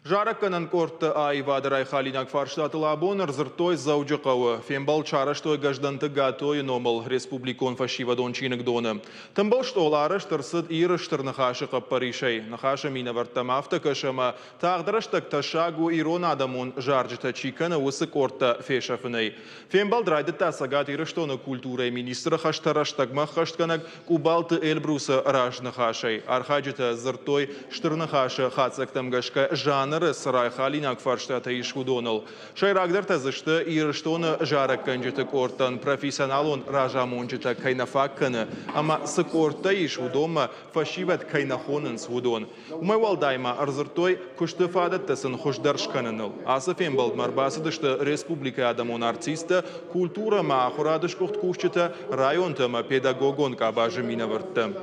Жаракканан корты айвадырай халинак фарштатылабоныр зыртой заужықауы. Фембал чараштой гажданты гатoi номал республикон фашивадон чинык доны. Тымбал штоларыш тырсыд ирыштыр нахашы қаппаришай. Нахашы мина варттамафта кашама тағдырыштак ташагу ирон адамун жаржыта чиканы усы корты фешафынай. Фембал драйды тасагат ирыштоны культурай министры хаштараштагма хаштканак кубалты эльбрусы раж нахашай. Архаджыта зыртой штырнахашы хацактам гашка жанр сарай халинак фарштата ишхудонал. Шайрагдер тазышты ирыштоны жарак канжыты кортан профессионалон ражамонжыта кайнафакканы, ама сыкорта ишхудома фашиват кайнахонын свудон. Умайвалдайма арзыртой куштыфадаттасын хушдаршканыныл. Асыфен балдмарбасыдышты республика адамон артиста культура маахурадыш кухтчыта районтама педагогон кабажы минавыртты.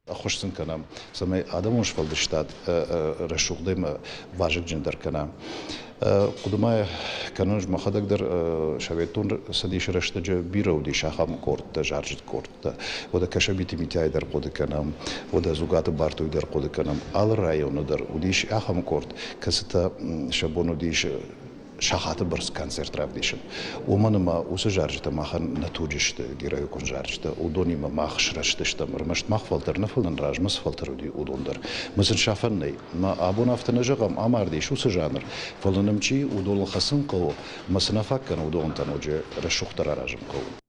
خوشتن کنم سمی آدمش فلدشتاد رشوقدیم واجد جندر کنم قدمای کنونج مخدق در شویتون سدیش رشته جا بیرو دی شاخم کرد جارجت کرد و دا کشبیتی میتای در قد کنم و دا زوجات بارتوی در قد کنم آل رایون در ودیش آخم کرد کسیت شبونو دیش شاخات برس کنسرت رفتیشن. و من ما اوس جارجت ماخن نتوجشت گیرای کن جارجت. و دونی ما ماخش رشتشتم. رمشت ماخ فلتر نفلن راج مس فلتر ودی ودوندر. مثل شافن نی. ما آبون افتن جگم آماردیش اوس جانر. فلنم چی ودول خسن کو. مثل نفکن ودون تنوجه رشوختر راجم کو.